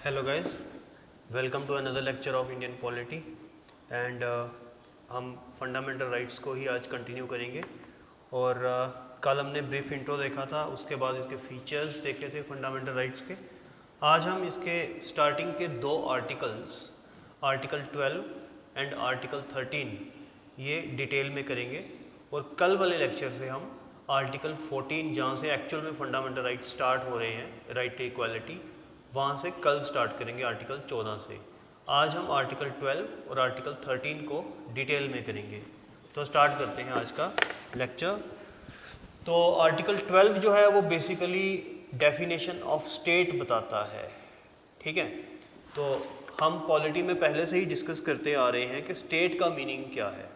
Hello guys, welcome to another lecture of Indian polity and हम fundamental rights को ही आज कंटिन्यू करेंगे। और कल हमने ब्रीफ इंट्रो देखा था, उसके बाद इसके फीचर्स देखे थे फंडामेंटल राइट्स के। आज हम इसके स्टार्टिंग के दो आर्टिकल्स, आर्टिकल 12 एंड आर्टिकल 13, ये डिटेल में करेंगे। और कल वाले लेक्चर से हम आर्टिकल 14, जहाँ से एक्चुअल में फंडामेंटल राइट्स स्टार्ट हो रहे हैं, राइट टू इक्वालिटी, वहाँ से कल स्टार्ट करेंगे आर्टिकल 14 से। आज हम आर्टिकल 12 और आर्टिकल 13 को डिटेल में करेंगे। तो स्टार्ट करते हैं आज का लेक्चर। तो आर्टिकल 12 जो है वो बेसिकली डेफिनेशन ऑफ स्टेट बताता है, ठीक है। तो हम पॉलिटी में पहले से ही डिस्कस करते आ रहे हैं कि स्टेट का मीनिंग क्या है,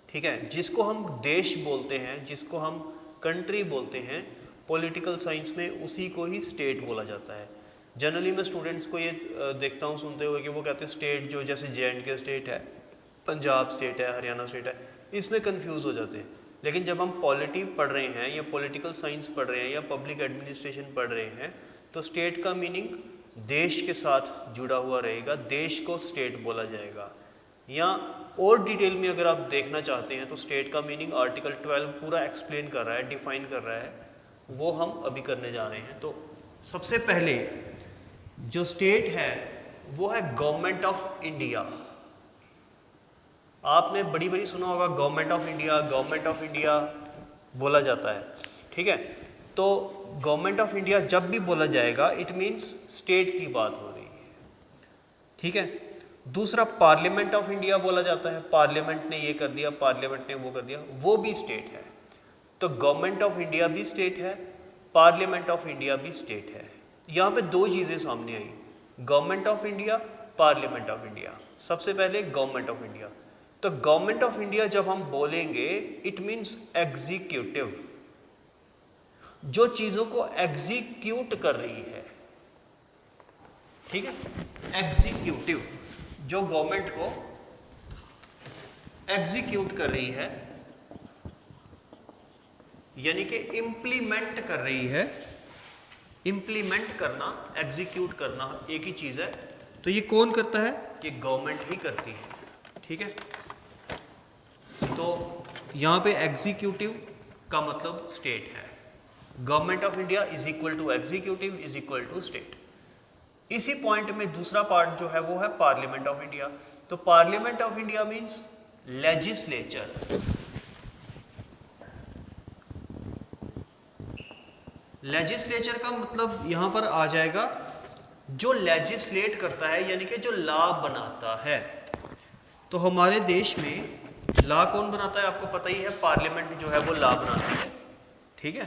ठीक है। जिसको हम देश बोलते हैं, जिसको हम कंट्री बोलते हैं, पॉलिटिकल साइंस में उसी को ही स्टेट बोला जाता है। जनरली मैं स्टूडेंट्स को ये देखता हूँ सुनते हुए कि वो कहते हैं स्टेट जो जैसे J&K स्टेट है, पंजाब स्टेट है, हरियाणा स्टेट है, इसमें कंफ्यूज हो जाते हैं। लेकिन जब हम पॉलिटी पढ़ रहे हैं या पॉलिटिकल साइंस पढ़ रहे हैं या पब्लिक एडमिनिस्ट्रेशन पढ़ रहे हैं, तो स्टेट का मीनिंग देश के साथ जुड़ा हुआ रहेगा, देश को स्टेट बोला जाएगा। या और डिटेल में अगर आप देखना चाहते हैं तो स्टेट का मीनिंग आर्टिकल 12 पूरा एक्सप्लेन कर रहा है, डिफाइन कर रहा है, वो हम अभी करने जा रहे हैं। तो सबसे पहले जो स्टेट है वो है गवर्नमेंट ऑफ इंडिया। आपने बड़ी बड़ी सुना होगा government of India, government of India बोला जाता है, ठीक है। तो गवर्नमेंट ऑफ इंडिया जब भी बोला जाएगा इट मीन्स स्टेट की बात हो रही है, ठीक है। दूसरा पार्लियामेंट ऑफ इंडिया बोला जाता है, पार्लियामेंट ने ये कर दिया, पार्लियामेंट ने वो कर दिया, वो भी स्टेट है। तो गवर्नमेंट ऑफ इंडिया भी स्टेट है, पार्लियामेंट ऑफ इंडिया भी स्टेट है। यहाँ पे दो चीज़ें सामने आई, government of India, parliament of India. सबसे पहले गवर्नमेंट ऑफ इंडिया। तो गवर्नमेंट ऑफ इंडिया जब हम बोलेंगे इट मीन्स एग्जीक्यूटिव, जो चीज़ों को एग्जीक्यूट कर रही है, ठीक है। एग्जीक्यूटिव जो गवर्नमेंट को एग्जीक्यूट कर रही है, यानी कि इम्प्लीमेंट कर रही है। इम्प्लीमेंट करना, एग्जीक्यूट करना एक ही चीज़ है। तो ये कौन करता है? ये गवर्नमेंट ही करती है, ठीक है। तो यहाँ पे एग्जीक्यूटिव का मतलब स्टेट है। Government of India is equal to executive is equal to state. इसी पॉइंट में दूसरा पार्ट जो है वो है पार्लियामेंट ऑफ इंडिया। तो Parliament of India means legislature. Legislature का मतलब यहां पर आ जाएगा जो लेजिस्लेट करता है, यानी कि जो लॉ बनाता है। तो हमारे देश में लॉ कौन बनाता है? आपको पता ही है, पार्लियामेंट जो है वो लॉ बनाती है, ठीक है।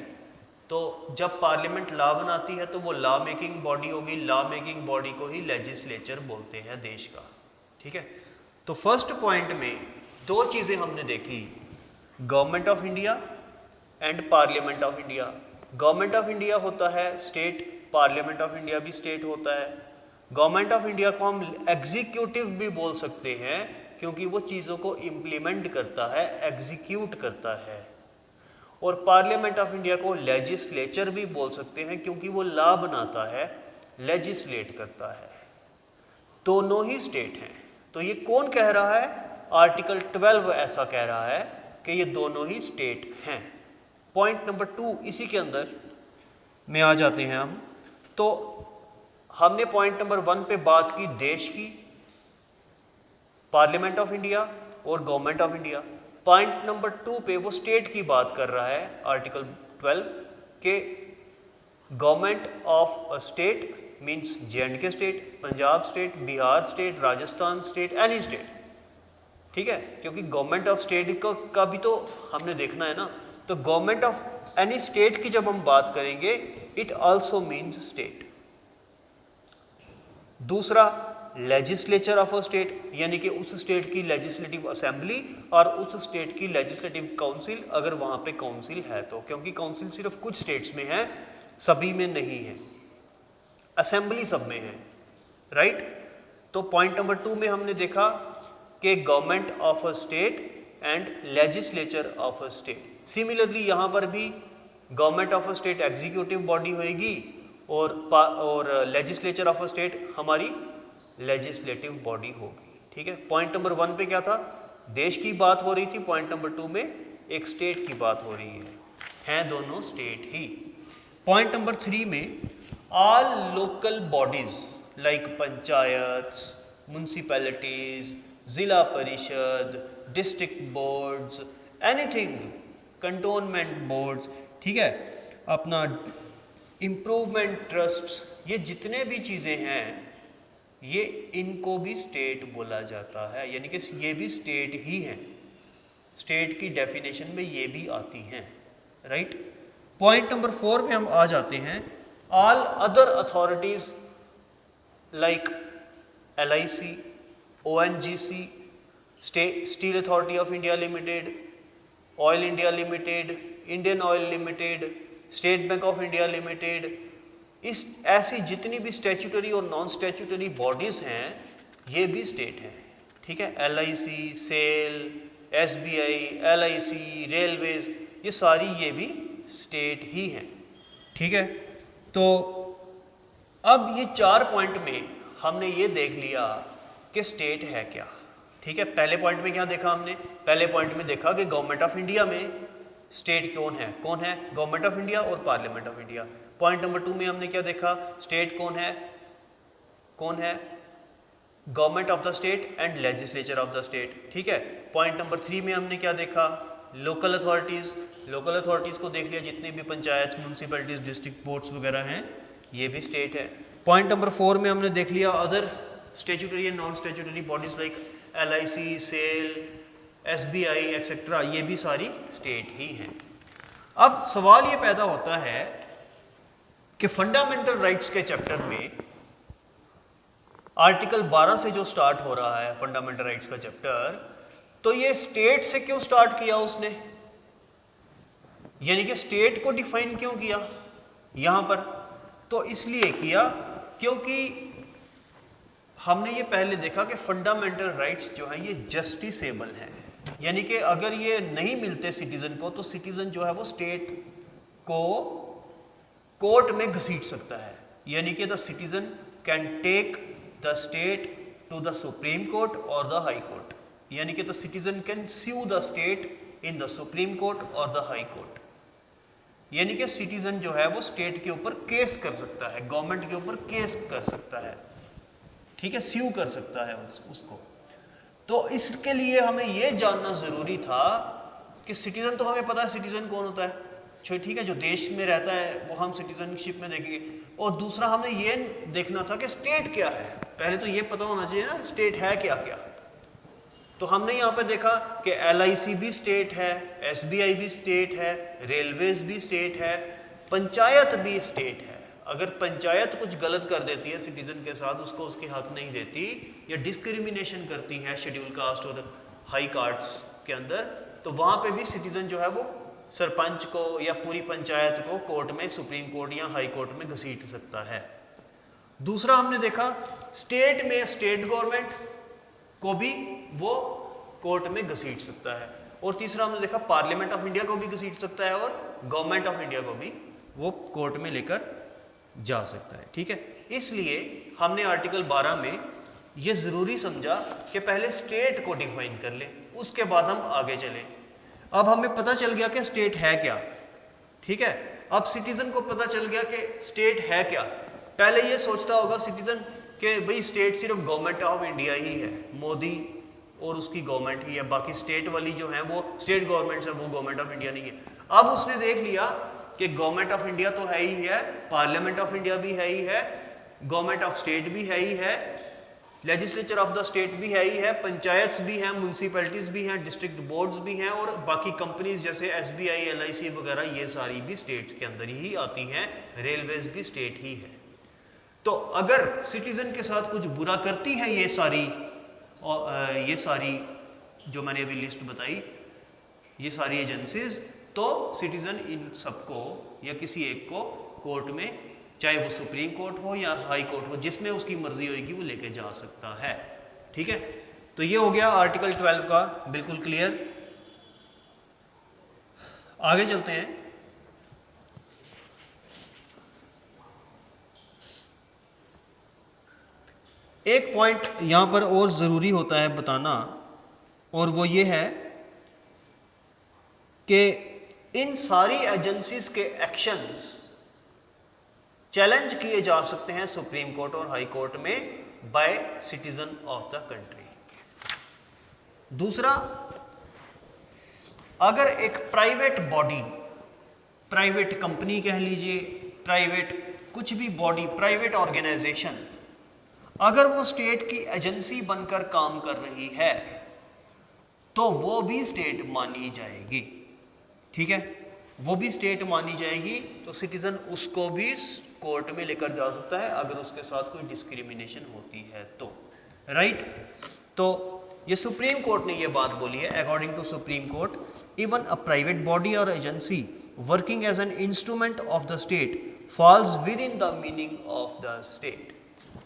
तो जब पार्लियामेंट लॉ बनाती है तो वो लॉ मेकिंग बॉडी होगी, लॉ मेकिंग बॉडी को ही लेजिस्लेचर बोलते हैं देश का, ठीक है। तो फर्स्ट पॉइंट में दो चीज़ें हमने देखी, government of India and parliament of India. Government of India होता है स्टेट, पार्लियामेंट ऑफ इंडिया भी स्टेट होता है। गवर्नमेंट ऑफ इंडिया को हम एग्जीक्यूटिव भी बोल सकते हैं क्योंकि वो चीज़ों को इम्प्लीमेंट करता है, एग्जीक्यूट करता है। और पार्लियामेंट ऑफ इंडिया को लेजिस्लेचर भी बोल सकते हैं क्योंकि वो लॉ बनाता है, लेजिस्लेट करता है। दोनों ही स्टेट हैं। तो ये कौन कह रहा है? आर्टिकल 12 ऐसा कह रहा है कि ये दोनों ही स्टेट हैं। पॉइंट नंबर 2 इसी के अंदर में आ जाते हैं हम। तो हमने पॉइंट नंबर 1 पे बात की देश की, पार्लियामेंट ऑफ इंडिया और government of India. Point number 2 पे वो स्टेट की बात कर रहा है आर्टिकल 12 के government of a state means J&K state, Punjab state, Bihar state, Rajasthan state, any state, ठीक है। क्योंकि गवर्नमेंट ऑफ स्टेट का भी तो हमने देखना है ना। तो गवर्नमेंट ऑफ एनी स्टेट की जब हम बात करेंगे इट आल्सो मीन्स स्टेट। दूसरा लेजिस्लेचर ऑफ अ स्टेट, यानी कि उस स्टेट की लेजिस्लेटिव असेंबली और उस स्टेट की लेजिस्लेटिव काउंसिल, अगर वहाँ पे काउंसिल है तो, क्योंकि काउंसिल सिर्फ कुछ स्टेट्स में है, सभी में नहीं है। असेंबली सब में है, राइट। तो पॉइंट नंबर 2 में हमने देखा कि government of a state and legislature of a state. Similarly यहाँ पर भी government of a state executive body होएगी और लेजिस्लेचर ऑफ अ स्टेट हमारी लेजिस्लेटिव बॉडी होगी। ठीक है, पॉइंट नंबर 1 पे क्या था, देश की बात हो रही थी, पॉइंट नंबर 2 में एक स्टेट की बात हो रही है, हैं दोनों स्टेट ही। पॉइंट नंबर 3 में all local bodies like panchayat, municipalities, जिला परिषद, district boards, anything, cantonment boards, ठीक है, अपना इम्प्रूवमेंट ट्रस्ट्स, ये जितने भी चीज़ें हैं ये इनको भी स्टेट बोला जाता है, यानी कि ये भी स्टेट ही हैं, स्टेट की डेफिनेशन में ये भी आती हैं, राइट। पॉइंट नंबर 4 पे हम आ जाते हैं, all other authorities like LIC, ONGC, steel authority of India limited, oil India limited, Indian oil limited, state bank of India limited, इस ऐसी जितनी भी स्टैट्यूटरी और नॉन स्टैट्यूटरी बॉडीज़ हैं ये भी स्टेट हैं। ठीक है, LIC, SAIL, SBI, LIC, railways, ये सारी ये भी स्टेट ही हैं। ठीक है, तो अब ये 4 पॉइंट में हमने ये देख लिया कि स्टेट है क्या। ठीक है, पहले पॉइंट में क्या देखा हमने, पहले पॉइंट में देखा कि गवर्नमेंट ऑफ इंडिया में स्टेट कौन है गवर्नमेंट ऑफ इंडिया और parliament of India. Point number 2 में हमने क्या देखा, स्टेट कौन है Government of the state and legislature of the state. ठीक है, पॉइंट नंबर 3 में हमने क्या देखा, लोकल अथॉरिटीज़ को देख लिया, जितनी भी पंचायत, म्यूनसिपैलिटीज, डिस्ट्रिक्ट बोर्ड्स वगैरह हैं ये भी स्टेट है। पॉइंट नंबर 4 में हमने देख लिया other statutory and non statutory bodies like LIC, SAIL, SBI etcetera, ये भी सारी स्टेट ही हैं। अब सवाल ये पैदा होता है कि फंडामेंटल राइट्स के चैप्टर में आर्टिकल 12 से जो स्टार्ट हो रहा है फंडामेंटल राइट्स का चैप्टर, तो ये स्टेट से क्यों स्टार्ट किया उसने, यानी कि स्टेट को डिफाइन क्यों किया यहां पर, तो इसलिए किया क्योंकि हमने ये पहले देखा कि फंडामेंटल राइट्स जो है ये जस्टिसेबल हैं, यानी कि अगर ये नहीं मिलते सिटीजन को तो सिटीजन जो है वो स्टेट को कोर्ट में घसीट सकता है, यानी कि the citizen can take the state to the Supreme Court और द हाई कोर्ट, यानी कि the citizen can sue the state in the Supreme Court और द हाई कोर्ट, यानी कि सिटीजन जो है वो स्टेट के ऊपर केस कर सकता है, गवर्नमेंट के ऊपर केस कर सकता है, ठीक है, स्यू कर सकता है उसको। तो इसके लिए हमें यह जानना जरूरी था कि सिटीजन, तो हमें पता है सिटीजन कौन होता है, ठीक है, जो देश में रहता है वो हम सिटीजनशिप में देखेंगे, और दूसरा हमें ये देखना था कि स्टेट क्या है, पहले तो ये पता होना चाहिए ना स्टेट है क्या क्या। तो हमने यहाँ पर देखा कि LIC भी स्टेट है, SBI भी स्टेट है, रेलवेज भी स्टेट है, पंचायत भी स्टेट है। अगर पंचायत कुछ गलत कर देती है सिटीजन के साथ, उसको उसके हक नहीं देती या डिस्क्रिमिनेशन करती है शेड्यूल कास्ट और हाई कास्ट्स के अंदर, तो वहाँ पे भी सिटीजन जो है वो सरपंच को या पूरी पंचायत को कोर्ट में, सुप्रीम कोर्ट या हाई कोर्ट में घसीट सकता है। दूसरा हमने देखा स्टेट में स्टेट गवर्नमेंट को भी वो कोर्ट में घसीट सकता है, और तीसरा हमने देखा पार्लियामेंट ऑफ इंडिया को भी घसीट सकता है और गवर्नमेंट ऑफ इंडिया को भी वो कोर्ट में लेकर जा सकता है। ठीक है, इसलिए हमने आर्टिकल 12 में ये जरूरी समझा कि पहले स्टेट को डिफाइन कर ले, उसके बाद हम आगे चलें। अब हमें पता चल गया कि स्टेट है क्या, ठीक है, अब सिटीजन को पता चल गया कि स्टेट है क्या। पहले ये सोचता होगा सिटीजन कि भाई स्टेट सिर्फ गवर्नमेंट ऑफ इंडिया ही है, मोदी और उसकी गवर्नमेंट ही है, बाकी स्टेट वाली जो है वो स्टेट गवर्नमेंट है, वो गवर्नमेंट ऑफ इंडिया नहीं है। अब उसने देख लिया कि गवर्नमेंट ऑफ इंडिया तो है ही है, पार्लियामेंट ऑफ इंडिया भी है ही है, गवर्नमेंट ऑफ स्टेट भी है ही है, लेजिस्लेचर ऑफ द स्टेट भी है ही है, पंचायत भी हैं, म्यूनसिपैलिटीज भी हैं, डिस्ट्रिक्ट बोर्ड्स भी हैं, और बाकी कंपनीज जैसे SBI, LIC वगैरह ये सारी भी स्टेट के अंदर ही आती हैं, रेलवेज भी स्टेट ही है। तो अगर सिटीजन के साथ कुछ बुरा करती है ये सारी जो मैंने अभी लिस्ट बताई, ये सारी एजेंसीज, तो सिटीजन इन सबको या किसी एक को कोर्ट में, चाहे वो सुप्रीम कोर्ट हो या हाई कोर्ट हो, जिसमें उसकी मर्जी होगी वो लेके जा सकता है। ठीक है, तो ये हो गया आर्टिकल 12 का बिल्कुल क्लियर। आगे चलते हैं। एक पॉइंट यहाँ पर और ज़रूरी होता है बताना, और वो ये है कि इन सारी एजेंसीज के एक्शंस चैलेंज किए जा सकते हैं सुप्रीम कोर्ट और हाई कोर्ट में by citizen of the country. दूसरा, अगर एक प्राइवेट बॉडी, प्राइवेट कंपनी कह लीजिए, प्राइवेट कुछ भी बॉडी, प्राइवेट ऑर्गेनाइजेशन, अगर वो स्टेट की एजेंसी बनकर काम कर रही है तो वो भी स्टेट मानी जाएगी। ठीक है, वो भी स्टेट मानी जाएगी, तो सिटीजन उसको भी कोर्ट में लेकर जा सकता है अगर उसके साथ कोई डिस्क्रिमिनेशन होती है तो, राइट। तो ये सुप्रीम कोर्ट ने ये बात बोली है, according to supreme court, even a private body or agency working as an instrument of the state falls with in the meaning of the state.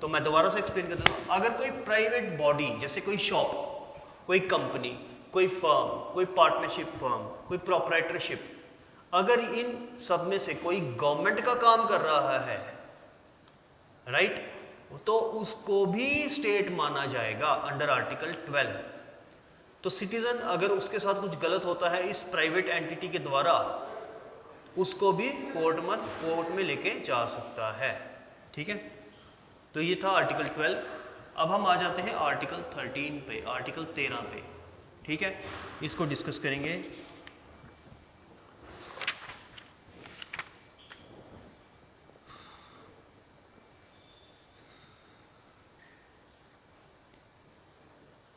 तो मैं दोबारा से एक्सप्लेन कर देता हूँ। अगर कोई प्राइवेट बॉडी, जैसे कोई शॉप, कोई कंपनी, कोई फर्म, कोई पार्टनरशिप फर्म, कोई प्रोप्राइटरशिप, अगर इन सब में से कोई गवर्नमेंट का काम कर रहा है, राइट, तो उसको भी स्टेट माना जाएगा अंडर आर्टिकल 12। तो सिटीजन अगर उसके साथ कुछ गलत होता है इस प्राइवेट एंटिटी के द्वारा, उसको भी कोर्ट में लेके जा सकता है। ठीक है, तो ये था आर्टिकल 12। अब हम आ जाते हैं आर्टिकल 13 पे, आर्टिकल 13 पे। ठीक है, इसको डिस्कस करेंगे।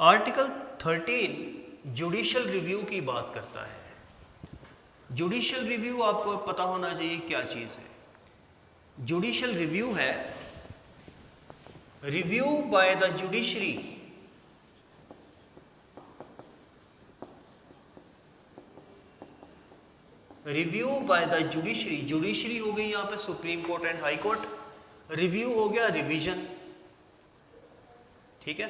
आर्टिकल 13 जुडिशियल रिव्यू की बात करता है। जुडिशियल रिव्यू आपको पता होना चाहिए क्या चीज है। जुडिशियल रिव्यू है review by the judiciary review by the judiciary. Judiciary हो गई यहां पे supreme court and high court, review हो गया रिवीजन। ठीक है,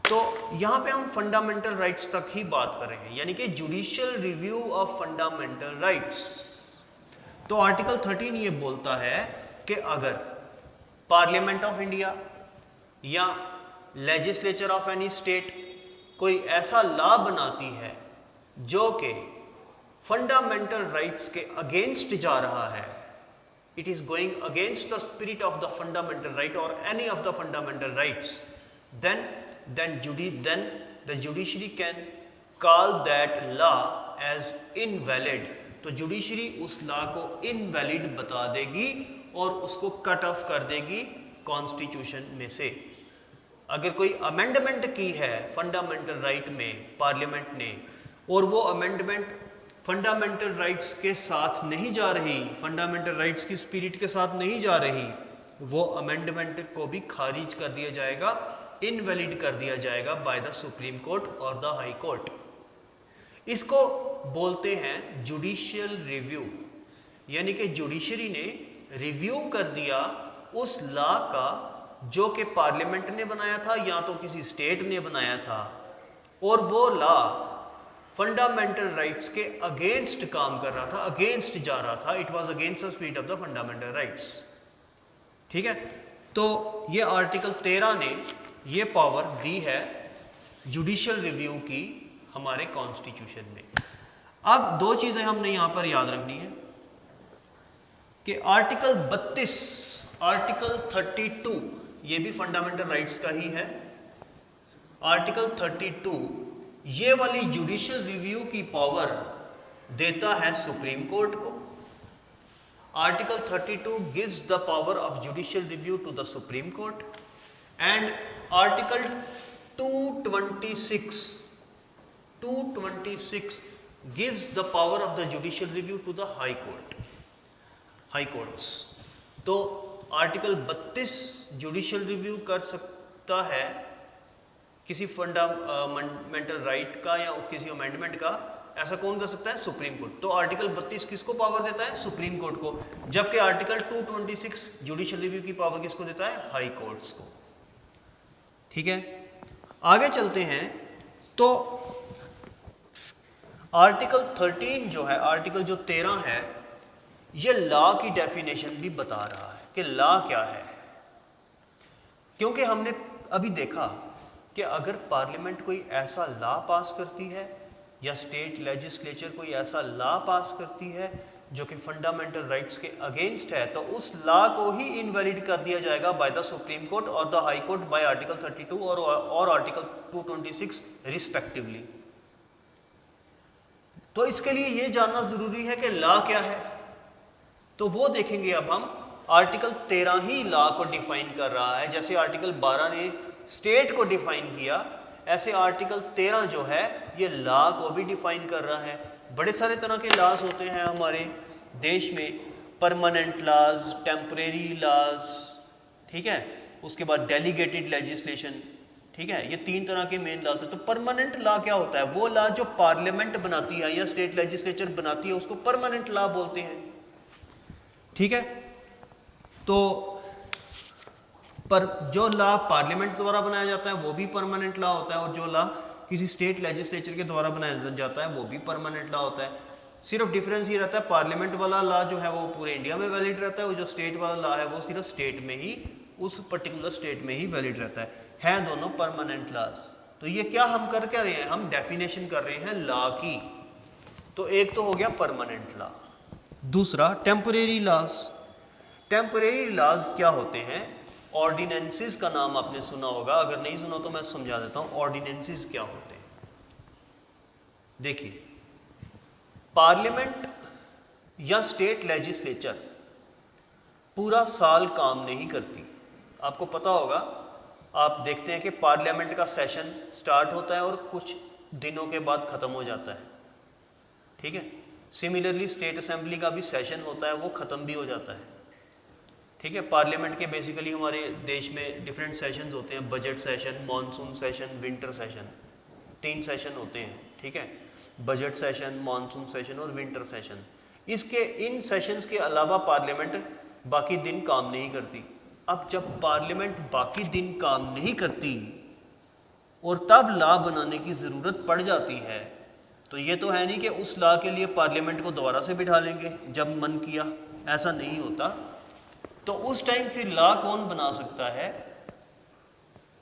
तो यहां पे हम फंडामेंटल राइट्स तक ही बात कर रहे हैं, यानी कि judicial review of fundamental rights. तो आर्टिकल 13 ये बोलता है कि अगर पार्लियामेंट ऑफ इंडिया या लेजिस्लेचर ऑफ एनी स्टेट कोई ऐसा लॉ बनाती है जो कि फंडामेंटल राइट्स के अगेंस्ट जा रहा है, it is going against the spirit of the fundamental right or any of the fundamental rights, then the judiciary can call that law as invalid। तो जुडिशरी उस लॉ को इनवैलिड बता देगी और उसको कट ऑफ कर देगी कॉन्स्टिट्यूशन में से। अगर कोई अमेंडमेंट की है फंडामेंटल राइट में पार्लियामेंट ने, और वो अमेंडमेंट फंडामेंटल राइट्स के साथ नहीं जा रही, फंडामेंटल राइट्स की स्पिरिट के साथ नहीं जा रही, वो अमेंडमेंट को भी खारिज कर दिया जाएगा, इनवैलिड कर दिया जाएगा बाय द सुप्रीम कोर्ट और द हाई कोर्ट। इसको बोलते हैं जुडिशियल रिव्यू, यानी कि जुडिशरी ने रिव्यू कर दिया उस लॉ का जो कि पार्लियामेंट ने बनाया था या तो किसी स्टेट ने बनाया था, और वो लॉ फंडामेंटल राइट्स के अगेंस्ट काम कर रहा था, अगेंस्ट जा रहा था, it was against the spirit of the fundamental rights. ठीक है, तो ये आर्टिकल 13 ने ये पावर दी है जुडिशियल रिव्यू की हमारे कॉन्स्टिट्यूशन में। अब दो चीजें हमने यहां पर याद रखनी है कि आर्टिकल 32, आर्टिकल 32 ये भी फंडामेंटल राइट्स का ही है। आर्टिकल 32 ये वाली जुडिशियल रिव्यू की पावर देता है सुप्रीम कोर्ट को। Article 32 gives the power of judicial review to the Supreme Court, and Article 226 gives the power of the judicial review to the High Courts। तो article 32 judicial review कर सकता है किसी fundamental right का या किसी amendment का, ऐसा कौन कर सकता है? Supreme court. तो आर्टिकल 32 किसको पावर देता है? सुप्रीम कोर्ट को, जबकि आर्टिकल 226 जुडिशियल रिव्यू की पावर किसको देता है? हाई कोर्ट्स को। ठीक है, आगे चलते हैं। तो आर्टिकल 13 जो है, आर्टिकल जो 13 है, ये लॉ की डेफिनेशन भी बता रहा है कि लॉ क्या है। क्योंकि हमने अभी देखा कि अगर पार्लियामेंट कोई ऐसा लॉ पास करती है या स्टेट लेजिस्लेचर कोई ऐसा लॉ पास करती है जो कि फंडामेंटल राइट्स के अगेंस्ट है, तो उस लॉ को ही इनवैलिड कर दिया जाएगा बाय द सुप्रीम कोर्ट और the High court by article 32 और आर्टिकल 226 रिस्पेक्टिवली। तो इसके लिए ये जानना जरूरी है कि लॉ क्या है, तो वो देखेंगे अब हम। आर्टिकल 13 ही लॉ को डिफाइन कर रहा है। जैसे आर्टिकल 12 ने स्टेट को डिफाइन किया, ऐसे आर्टिकल 13 जो है ये लॉ को भी डिफाइन कर रहा है। बड़े सारे तरह के लॉज होते हैं हमारे देश में, परमानेंट लॉज, टेम्परेरी लॉज, ठीक है, उसके बाद डेलीगेटेड लेजिस्लेशन, ठीक है, ये 3 तरह के मेन लॉज हैं। तो परमानेंट लॉ क्या होता है? वो लॉ जो पार्लियामेंट बनाती है या स्टेट लेजिस्लेचर बनाती है उसको परमानेंट लॉ बोलते हैं, ठीक है। तो पर जो लॉ पार्लियामेंट द्वारा बनाया जाता है वो भी परमानेंट लॉ होता है, और जो लॉ किसी स्टेट लेजिस्लेचर के द्वारा बनाया जाता है वो भी परमानेंट लॉ होता है। सिर्फ डिफरेंस ये रहता है, पार्लियामेंट वाला लॉ जो है वो पूरे इंडिया में वैलिड रहता है, और जो स्टेट वाला लॉ है वो सिर्फ स्टेट में ही, उस पर्टिकुलर स्टेट में ही वैलिड रहता है दोनों परमानेंट लॉज। तो ये क्या हम कर क्या रहे हैं? हम डेफिनेशन कर रहे हैं लॉ की। तो एक तो हो गया परमानेंट लॉ, दूसरा टेम्परेरी लॉज। टेम्परेरी लॉज क्या होते हैं? ऑर्डिनेंसेस का नाम आपने सुना होगा, अगर नहीं सुना तो मैं समझा देता हूं ऑर्डिनेंसेस क्या होते हैं। देखिए, पार्लियामेंट या स्टेट लेजिस्लेचर पूरा साल काम नहीं करती। आपको पता होगा, आप देखते हैं कि पार्लियामेंट का सेशन स्टार्ट होता है और कुछ दिनों के बाद ख़त्म हो जाता है, ठीक है। सिमिलरली स्टेट असेंबली का भी सेशन होता है, वो ख़त्म भी हो जाता है, ठीक है। पार्लियामेंट के बेसिकली हमारे देश में डिफरेंट सेशंस होते हैं, budget session, monsoon session, winter session, 3 session होते हैं, ठीक है। बजट सेशन, मॉनसून सेशन और विंटर सेशन। इसके इन सेशंस के अलावा पार्लियामेंट बाकी दिन काम नहीं करती। अब जब पार्लियामेंट बाकी दिन काम नहीं करती और तब लॉ बनाने की ज़रूरत पड़ जाती है, तो ये तो है नहीं कि उस लॉ के लिए पार्लियामेंट को दोबारा से बिठा लेंगे जब मन किया, ऐसा नहीं होता। तो उस टाइम फिर लॉ कौन बना सकता है?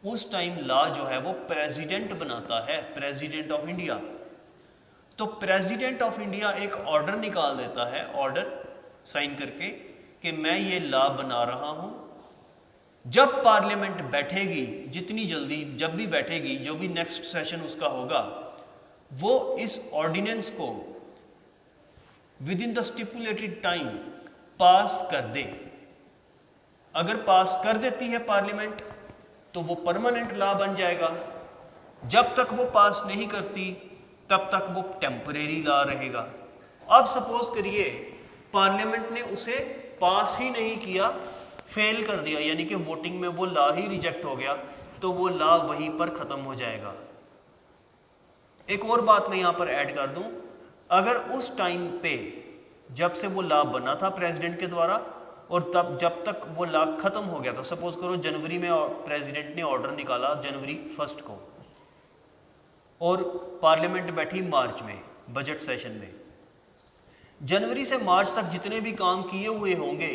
उस टाइम लॉ जो है वो प्रेसिडेंट बनाता है, प्रेसिडेंट ऑफ इंडिया। तो प्रेसिडेंट ऑफ इंडिया एक ऑर्डर निकाल देता है, ऑर्डर साइन करके कि मैं ये लॉ बना रहा हूं। जब पार्लियामेंट बैठेगी, जितनी जल्दी जब भी बैठेगी, जो भी नेक्स्ट सेशन उसका होगा, वो इस ऑर्डिनेंस को with in the stipulated time pass कर दे। अगर पास कर देती है पार्लियामेंट तो वो परमानेंट लॉ बन जाएगा। जब तक वो पास नहीं करती तब तक वो टेम्परेरी लॉ रहेगा। अब सपोज करिए पार्लियामेंट ने उसे पास ही नहीं किया, फेल कर दिया, यानी कि वोटिंग में वो लॉ ही रिजेक्ट हो गया, तो वो लॉ वहीं पर ख़त्म हो जाएगा। एक और बात मैं यहाँ पर ऐड कर दूँ, अगर उस टाइम पे जब से वो लॉ बना था प्रेसिडेंट के द्वारा और तब जब तक वो लॉ ख़त्म हो गया था, सपोज करो जनवरी में प्रेसिडेंट ने ऑर्डर निकाला जनवरी 1 को, और पार्लियामेंट बैठी मार्च में बजट सेशन में, जनवरी से मार्च तक जितने भी काम किए हुए होंगे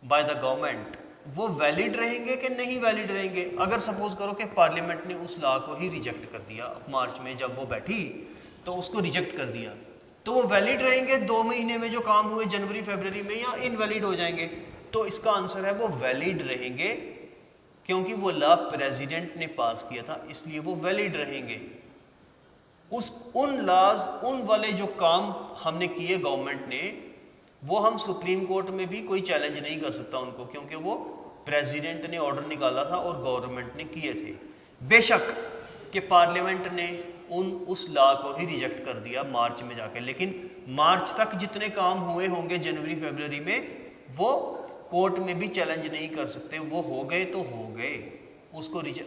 बाय द गवर्नमेंट वो वैलिड रहेंगे कि नहीं वैलिड रहेंगे? अगर सपोज करो कि पार्लियामेंट ने उस लॉ को ही रिजेक्ट कर दिया मार्च में, जब वो बैठी तो उसको रिजेक्ट कर दिया, तो वो वैलिड रहेंगे 2 महीने में जो काम हुए जनवरी फरवरी में, या इनवैलिड हो जाएंगे? तो इसका आंसर है वो वैलिड रहेंगे, क्योंकि वो लॉ प्रेसिडेंट ने पास किया था, इसलिए वो वैलिड रहेंगे। उन लॉज, उन वाले जो काम हमने किए गवर्नमेंट ने, वो हम सुप्रीम कोर्ट में भी कोई चैलेंज नहीं कर सकता उनको, क्योंकि वो प्रेसिडेंट ने ऑर्डर निकाला था और गवर्नमेंट ने किए थे। बेशक कि पार्लियामेंट ने उस लॉ को ही रिजेक्ट कर दिया मार्च में जाके, लेकिन मार्च तक जितने काम हुए होंगे जनवरी फरवरी में, वो कोर्ट में भी चैलेंज नहीं कर सकते। वो हो गए तो हो गए,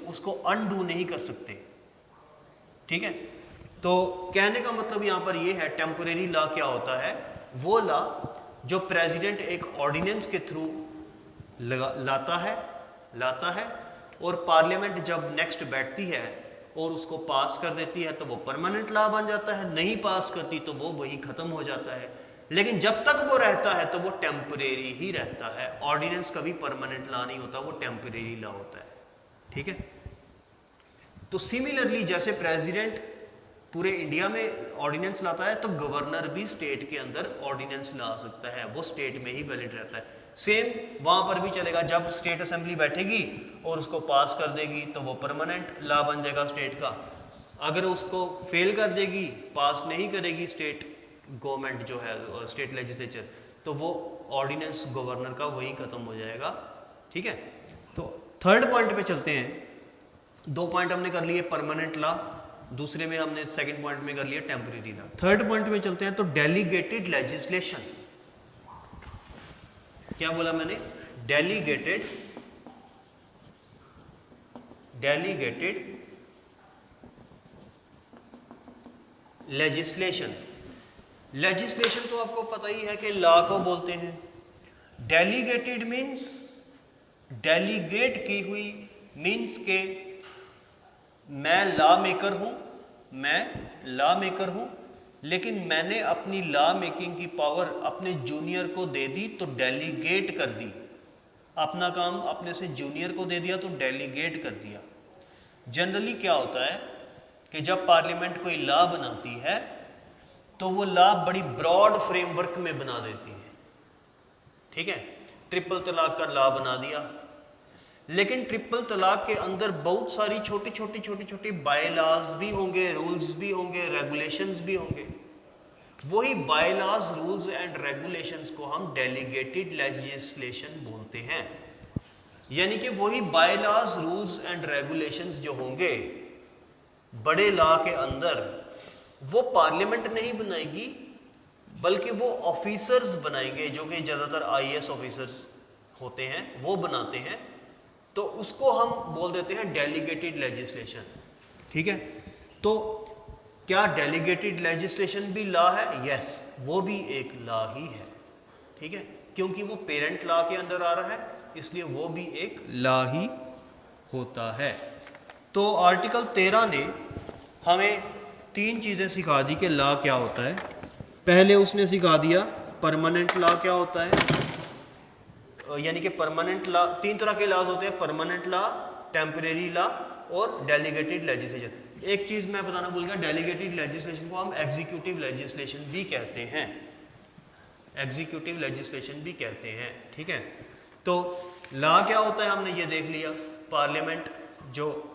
उसको अनडू नहीं कर सकते, ठीक है। तो कहने का मतलब यहाँ पर ये है, टेम्परेरी लॉ क्या होता है? वो लॉ जो प्रेसिडेंट एक ऑर्डिनेंस के थ्रू लाता है और पार्लियामेंट जब नेक्स्ट बैठती है और उसको पास कर देती है तो वो परमानेंट लॉ बन जाता है, नहीं पास करती तो वो वही खत्म हो जाता है। लेकिन जब तक वो रहता है तो वो टेम्परेरी ही रहता है। ऑर्डिनेंस कभी परमानेंट लॉ नहीं होता, वो टेम्परेरी लॉ होता है। ठीक है। तो सिमिलरली जैसे प्रेसिडेंट पूरे इंडिया में ऑर्डिनेंस लाता है, तो गवर्नर भी स्टेट के अंदर ऑर्डिनेंस ला सकता है, वो स्टेट में ही वैलिड रहता है। सेम वहां पर भी चलेगा, जब स्टेट असेंबली बैठेगी और उसको पास कर देगी तो वो परमानेंट लॉ बन जाएगा स्टेट का। अगर उसको फेल कर देगी, पास नहीं करेगी स्टेट गवर्नमेंट जो है, स्टेट लेजिस्लेचर, तो वो ऑर्डिनेंस गवर्नर का वही खत्म हो जाएगा। ठीक है। तो थर्ड पॉइंट पे चलते हैं। 2 पॉइंट हमने कर लिए परमानेंट लॉ, दूसरे में हमने सेकंड पॉइंट में कर लिया टेम्परेरी लॉ। थर्ड पॉइंट पे चलते हैं। तो डेलीगेटेड लेजिस्लेशन, क्या बोला मैंने? Delegated legislation. लेजिस्लेशन तो आपको पता ही है कि लॉ को बोलते हैं। डेलीगेटेड मीन्स, डेलीगेट की हुई मीन्स के मैं लॉ मेकर हूं, लेकिन मैंने अपनी लॉ मेकिंग की पावर अपने जूनियर को दे दी, तो डेलीगेट कर दी। अपना काम अपने से जूनियर को दे दिया तो डेलीगेट कर दिया। जनरली क्या होता है कि जब पार्लियामेंट कोई लॉ बनाती है तो वो लॉ बड़ी ब्रॉड फ्रेमवर्क में बना देती है। ठीक है। ट्रिपल तलाक का लॉ बना दिया, लेकिन ट्रिपल तलाक के अंदर बहुत सारी छोटी बाय लॉज भी होंगे, रूल्स भी होंगे, रेगुलेशंस भी होंगे। वही bylaws, rules and regulations को हम डेलीगेटेड लेजिस्लेशन बोलते हैं। यानी कि वही bylaws, rules and regulations जो होंगे बड़े लॉ के अंदर, वो पार्लियामेंट नहीं बनाएगी, बल्कि वो ऑफिसर्स बनाएंगे, जो कि ज़्यादातर आईएएस ऑफिसर्स होते हैं, वो बनाते हैं। तो उसको हम बोल देते हैं डेलीगेटेड लेजिस्लेशन। ठीक है। तो क्या डेलीगेटेड लेजिस्लेशन भी लॉ है? यस, वो भी एक लॉ ही है। ठीक है। क्योंकि वो पेरेंट लॉ के अंदर आ रहा है, इसलिए वो भी एक लॉ ही होता है। तो आर्टिकल 13 ने हमें 3 चीज़ें सिखा दी कि लॉ क्या होता है। पहले उसने सिखा दिया परमानेंट लॉ क्या होता है, यानी कि परमानेंट लॉ, 3 तरह के लॉज होते हैं, परमानेंट लॉ, टेम्परेरी लॉ और डेलीगेटेड लेजिस्लेशन। एक चीज़ मैं बताना भूल गया, डेलीगेटेड लेजिस्लेशन को हम एग्जीक्यूटिव लेजिस्लेशन भी कहते हैं, एग्जीक्यूटिव लेजिस्लेशन भी कहते हैं। ठीक है। तो लॉ क्या होता है हमने ये देख लिया। पार्लियामेंट जो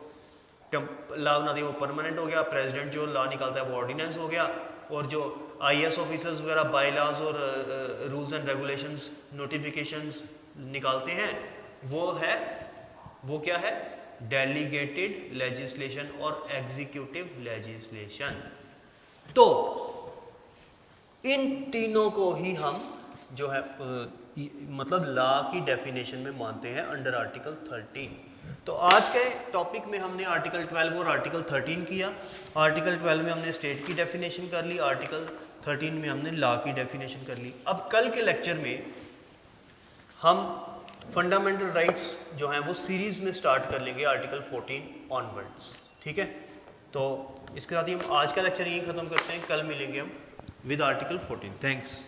लॉ बनाती है वो परमानेंट हो गया, प्रेसिडेंट जो लॉ निकालता है वो ऑर्डिनेंस हो गया, और जो आईएएस ऑफिसर्स वगैरह बाय लॉज और रूल्स एंड रेगुलेशंस, नोटिफिकेशंस निकालते हैं, वो क्या है? डेलीगेटेड लेजिस्लेशन और एग्जीक्यूटिव लेजिस्लेशन। तो इन तीनों को ही हम जो है मतलब लॉ की डेफिनेशन में मानते हैं अंडर आर्टिकल 13। तो आज के टॉपिक में हमने आर्टिकल 12 और आर्टिकल 13 किया। आर्टिकल 12 में हमने स्टेट की डेफिनेशन कर ली, आर्टिकल 13 में हमने लॉ की डेफिनेशन कर ली। अब कल के लेक्चर में हम फंडामेंटल राइट्स जो हैं वो सीरीज़ में स्टार्ट कर लेंगे आर्टिकल 14 ऑनवर्ड्स। ठीक है। तो इसके साथ ही हम आज का लेक्चर यहीं ख़त्म करते हैं, कल मिलेंगे हम विद आर्टिकल 14। थैंक्स।